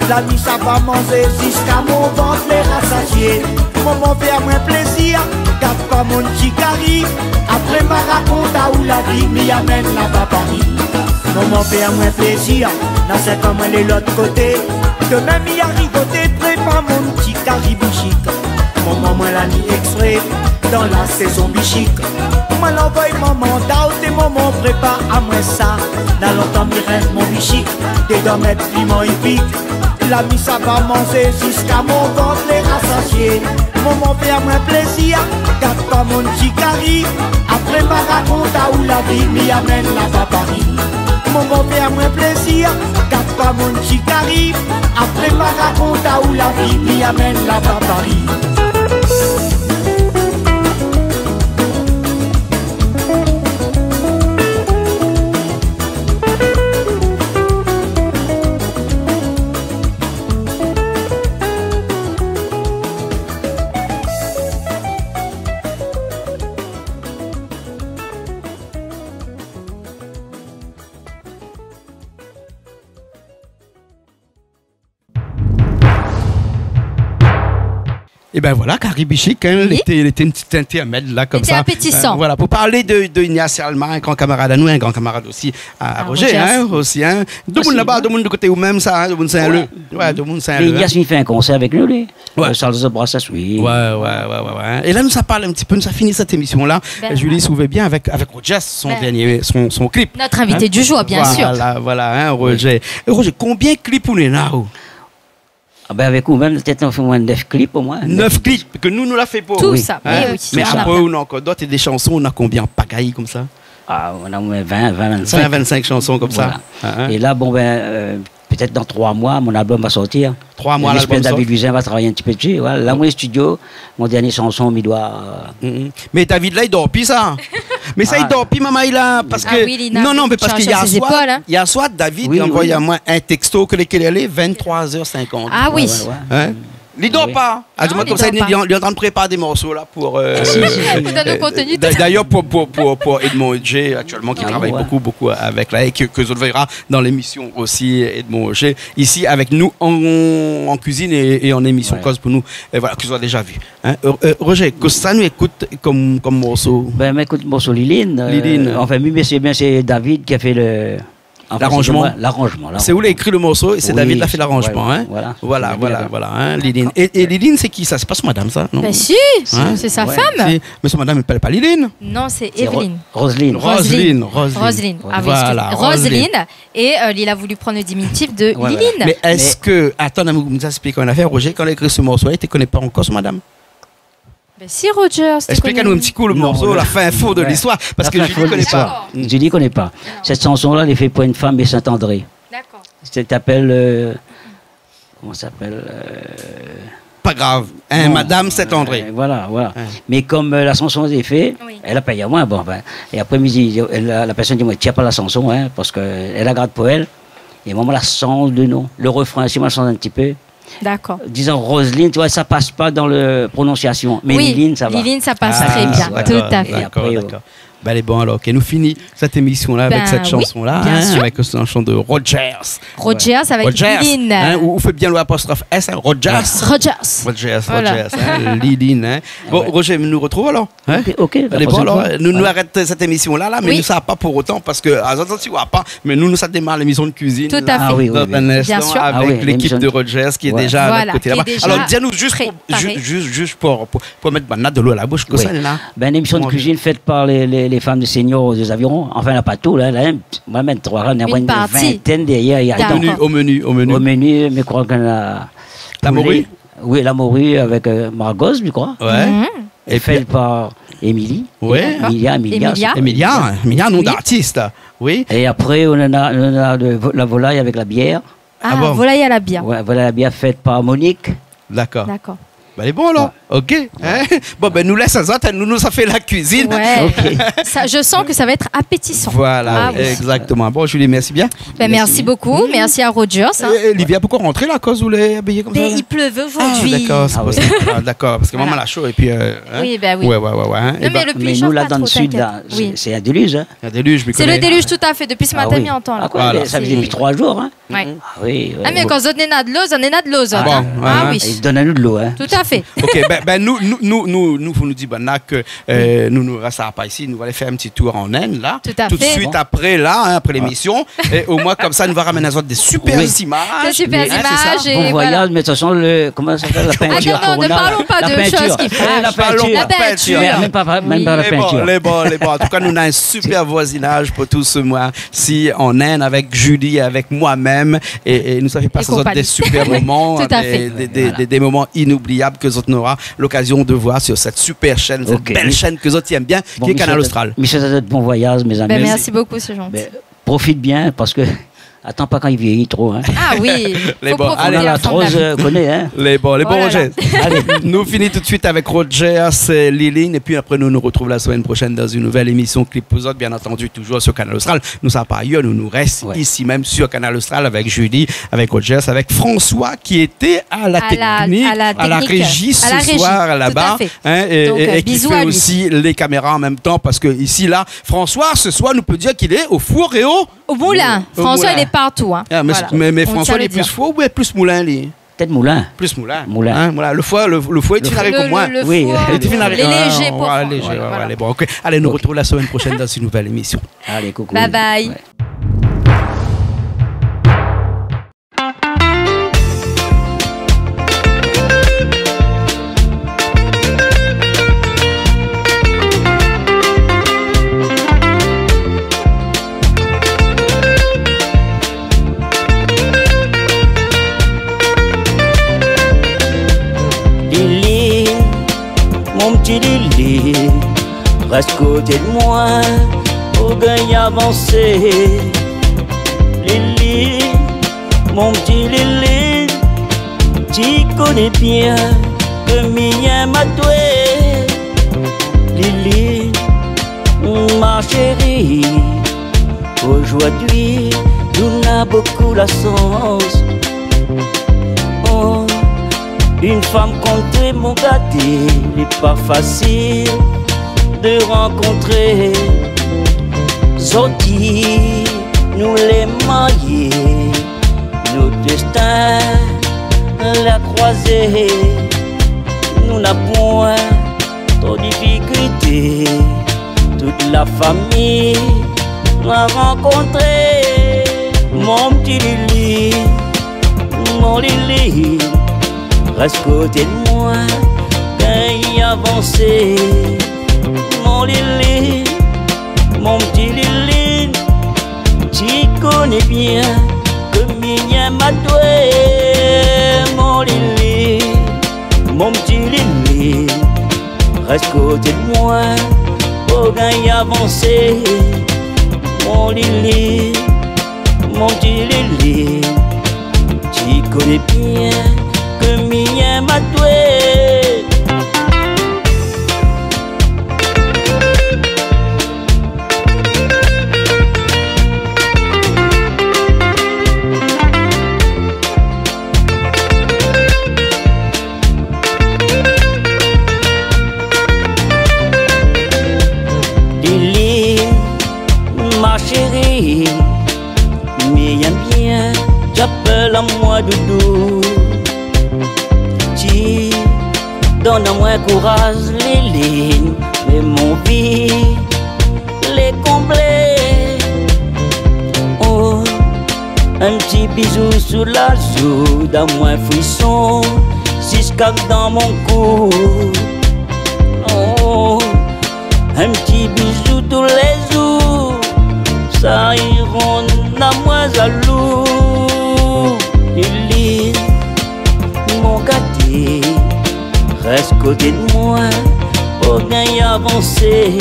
Speaker 12: La nuit ça va manger jusqu'à mon ventre les rassasier. Maman fait à moi plaisir, garde pas mon petit cari. Après ma raconte à où la vie m'y amène là-bas Paris. Maman fait à moi plaisir, là c'est comme elle est l'autre côté. Que même y arrive côté, prépare mon petit caribichic. Maman moi la nuit extrait, dans la saison bichic. Moi l'envoie maman, d'out et maman prépare à moi ça. Dans longtemps mes rêves, mon bichic, t'es dans mes piments hippiques. La nuit ça va manger jusqu'à mon ventre les rassasier. Maman fait à moi plaisir, garde pas mon petit cari. Après ma raconte à où la vie m'y amène là-bas Paris. Maman fait à moi plaisir, garde pas mon petit cari. Après ma raconte à où la vie m'y amène là-bas Paris.
Speaker 1: Et ben voilà, Caribichic, hein, oui. il était une petite intermède là comme ça.
Speaker 2: Appétissant.
Speaker 1: Voilà, pour parler de Ignace Alma, un grand camarade à nous, un grand camarade aussi à Roger, hein, aussi. Hein. Deux monde là-bas, deux monde de côté ou même ça, deux monde Saint-Leu. Ouais, deux monde Saint-Leu.
Speaker 3: Ignace, il fait un concert avec nous, lui. Ouais. Charles de Brassas, oui.
Speaker 1: Ouais. Et là, nous ça parle un petit peu, nous ça finit cette émission-là. Julie s'ouvrait bien avec Roger, son clip.
Speaker 2: Notre invité du jour, bien sûr.
Speaker 1: Voilà, hein, Roger. Et Roger, combien de clips on est là?
Speaker 3: Ah ben avec vous-même, peut-être on fait moins de 9 clips au moins.
Speaker 1: 9 clips, que nous l'a fait pour.
Speaker 2: Tout ça,
Speaker 1: hein?
Speaker 2: Oui.
Speaker 1: Mais après, on a encore d'autres et des chansons, on a combien pagailles comme ça?
Speaker 3: Ah, on a au moins 20, 25.
Speaker 1: 25 chansons comme
Speaker 3: voilà.
Speaker 1: Ça.
Speaker 3: Et là, bon peut-être dans 3 mois, mon album va sortir.
Speaker 1: 3 mois, l'album sort.
Speaker 3: David Luisin va travailler un petit peu dessus. Voilà. Là, moi, studio, mon dernier chanson, il doit...
Speaker 1: Mais David, là, il dort plus, ça. Mais ça, il dort plus, maman, il a... Parce que...
Speaker 2: Oui,
Speaker 1: non, mais parce qu'il y a soit David, il envoie à moi un texto que lequel elle est 23h50.
Speaker 2: Ah oui.
Speaker 1: Hein? Il dort pas. Comme ça, il est en train de préparer des morceaux là pour.
Speaker 2: Donner contenu.
Speaker 1: D'ailleurs, pour Edmond Auger, actuellement, qui travaille beaucoup avec la et que vous verrez dans l'émission aussi, Edmond Auger, ici avec nous en cuisine et en émission cause pour nous. Et voilà, que vous avez déjà vu. Hein? Roger, que ça nous écoute comme morceau?
Speaker 3: Ben, écoute, le morceau Liline. Enfin, c'est David qui a fait le.
Speaker 1: L'arrangement. C'est où il a écrit le morceau et c'est David qui a fait l'arrangement.
Speaker 3: Ouais,
Speaker 1: hein? Voilà. Hein, Liline. Et Liline, c'est qui ça? C'est pas son madame, ça? Non?
Speaker 2: Ben si, hein? C'est sa femme.
Speaker 1: Si. Mais son madame, elle ne s'appelle pas Liline.
Speaker 2: Non, c'est Evelyne.
Speaker 3: Roselyne.
Speaker 2: Ah, voilà, Roselyne. Et il a voulu prendre le diminutif de Liline.
Speaker 1: Mais est-ce que. Attends, nous expliquons une affaire, Roger, quand il a écrit ce morceau, il ne connaît pas encore son madame?
Speaker 2: Ben si, Roger,
Speaker 1: expliquez-nous un petit coup le morceau, la fin faux de l'histoire, parce que Julie ne connaît pas.
Speaker 3: Julie ne connaît pas. Cette chanson-là, elle est faite pour une femme de Saint-André.
Speaker 2: D'accord.
Speaker 3: Ça s'appelle... comment ça s'appelle
Speaker 1: Pas grave, hein, Madame Saint-André.
Speaker 3: Voilà. Mais comme la chanson est faite, elle a payé à moi. Bon, et après-midi, la personne dit, moi, tiens pas la chanson, hein, parce qu'elle la garde pour elle. Et moi, la change de nom. Le refrain, si moi, je change un petit peu.
Speaker 2: D'accord.
Speaker 3: Disons Roselyne, tu vois, ça passe pas dans la prononciation. Mais
Speaker 2: oui,
Speaker 3: Liline, ça va.
Speaker 2: Liline, ça passe très bien. Tout à fait.
Speaker 1: D'accord. Ben, elle est bon alors. Ok, nous finit cette émission-là avec cette chanson-là, avec cette chanson de Rogers.
Speaker 2: Rogers avec Liline.
Speaker 1: Hein, ou fait bien l'apostrophe S, hein, Rogers. Liline. Hein. Bon, Roger, nous retrouve alors. Hein? Ok. Elle est bon alors. Nous arrêtons cette émission-là, mais nous ça pas pour autant parce que tu vois pas. Mais nous ça démarre l'émission de cuisine.
Speaker 2: Tout à fait.
Speaker 1: Dans un instant avec l'équipe de Rogers qui est déjà à notre côté là-bas. Alors dis-nous juste pour mettre de l'eau à la bouche que ça là.
Speaker 3: Ben une émission de cuisine faite par les femmes de seniors des avions, enfin, pas tout, là, moi-même, on a une vingtaine derrière.
Speaker 1: Au menu,
Speaker 3: mais je crois qu'on a...
Speaker 1: La morue?
Speaker 3: Oui, la morue avec Margos, je crois.
Speaker 1: Ouais.
Speaker 3: Et faite par Émilie.
Speaker 1: Oui. Emilia, nom d'artiste. Oui.
Speaker 3: Et après, on a la volaille avec la bière.
Speaker 2: Ah, volaille à la bière.
Speaker 3: Ouais, volaille à la bière faite par Monique.
Speaker 1: D'accord. Ben, elle est bon alors. Ouais. Ok. Hein? Bon, ben nous laisse ça, nous ça fait la cuisine.
Speaker 2: Ouais. Okay. Ça, je sens que ça va être appétissant.
Speaker 1: Voilà, exactement. Bon, Julie, merci bien.
Speaker 2: Ben, merci beaucoup. Merci à Rogers.
Speaker 1: Olivia, pourquoi rentrer là, à cause où les habillés comme ça?
Speaker 2: Il pleuvait aujourd'hui.
Speaker 1: D'accord, parce que maman l'a chaud et puis.
Speaker 2: Oui, ben oui.
Speaker 1: Ouais.
Speaker 2: Hein? Mais
Speaker 3: nous là dans le sud, c'est un déluge. Hein?
Speaker 1: Un déluge,
Speaker 2: c'est le déluge tout à fait. Depuis ce matin, on entend là.
Speaker 3: Ça faisait depuis 3 jours. Hein?
Speaker 2: Oui. Ah, mais quand on est de l'eau, on est de l'eau. Ah oui.
Speaker 3: Il donne à nous de l'eau.
Speaker 2: Tout à fait.
Speaker 1: Ok, ben nous dit que nous restons pas ici, nous allons aller faire un petit tour en Inde là.
Speaker 2: Tout
Speaker 1: de suite après là, après l'émission, et au moins comme ça nous va ramener des super images.
Speaker 2: Des super images.
Speaker 3: Bon voyage, mais de toute façon comment ça s'appelle la peinture?
Speaker 2: Non, ne parlons pas de choses qui fâchent.
Speaker 3: La peinture. Même pas la peinture.
Speaker 1: Les bons. En tout cas, nous avons un super voisinage pour tout ce mois-ci en Inde avec Julie, avec moi-même, et nous avons passé des super moments, des moments inoubliables que nous aura l'occasion de voir sur cette super chaîne, cette belle chaîne que vous aiment bien, qui est Canal Austral.
Speaker 3: Michel, bon voyage, mes amis.
Speaker 2: Merci beaucoup, c'est gentil.
Speaker 3: Profite bien, parce que attends pas quand il vieillit trop. Hein.
Speaker 2: Ah oui,
Speaker 1: les bons.
Speaker 3: Allez, la trose connaît. Hein.
Speaker 1: Les bons Rogers. Allez, nous finissons tout de suite avec Rogers, Liline, et puis après nous retrouvons la semaine prochaine dans une nouvelle émission Clip vous autres, bien entendu toujours sur Canal Austral. Nous sommes par ailleurs, nous restons ici même sur Canal Austral avec Julie, avec Rogers, avec François qui était à la technique, à la régie ce soir là-bas, et qui fait aussi les caméras en même temps, parce que ici là, François ce soir nous peut dire qu'il est au four et au
Speaker 2: moulin. François il est partout. Hein.
Speaker 1: Ah, mais François, il est plus four ou est plus moulin, lui?
Speaker 3: Peut-être moulin.
Speaker 1: Plus moulin. Hein, voilà. Le foie, il finit comme moi.
Speaker 2: Oui. Les légers pour
Speaker 1: Allez, bon, okay. Allez, nous retrouvons la semaine prochaine dans une nouvelle émission.
Speaker 3: Allez, coucou.
Speaker 2: Bye bye. Ouais.
Speaker 12: Lili, reste côté de moi pour gagner avancer. Lili, mon petit Lili, tu connais bien que mien m'a doué. Lili, ma chérie, aujourd'hui nous avons beaucoup la chance. Oh, une femme contre mon gâté, n'est pas facile de rencontrer. Zoti, nous les mariés, nos destins la croisée. Nous n'avons point trop de difficultés, toute la famille l'a rencontré. Mon petit Lili, mon Lili, reste côté de moi, gagne avancer. Mon Lili, mon petit Lili, tu connais bien que mien m'a doué. Mon Lili, mon petit Lili,
Speaker 3: reste côté de moi, pour gagner avancer. Mon Lili, mon petit Lili, tu connais bien que mien m'a doué. Ma chérie, mais bien, j'appelle à moi doudou. Tu donnes à moi courage, les lignes, mais mon vie, les combler. Oh, un petit bisou sous la joue, d'un moins frisson, jusqu'à dans mon cou. Oh, un petit bisou tous les jours. Ça ira à moi jaloux. Lili, mon gâté, reste côté de moi pour bien avancer.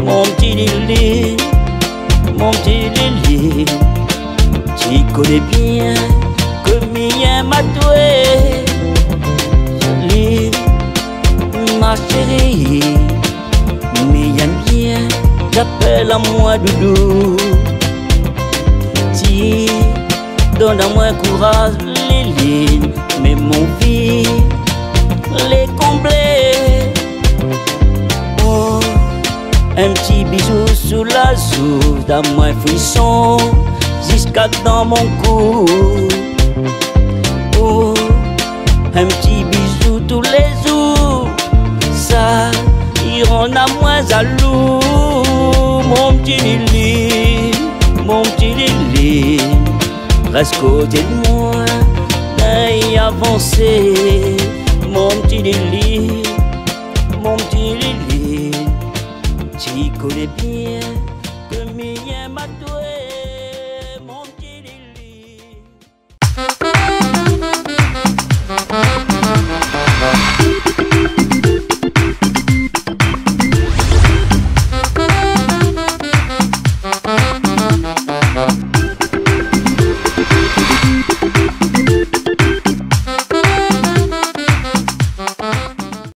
Speaker 3: Mon petit Lili, mon petit Lili, tu connais bien que mien m'a doué. Lili, ma chérie, mien bien, j'appelle à moi doudou. Tu donnes à moi courage, les lignes, mais mon vie, les combler. Oh, un petit bisou sous la joue, d'un moins frisson, jusqu'à dans mon cou. Oh, un petit bisou tous les jours, ça ira à moi jaloux. Mon petit Lili, mon petit Lili, reste côté de moi, d'aille avancer. Mon petit Lili, mon petit Lili, tu connais bien que mien m'a doué.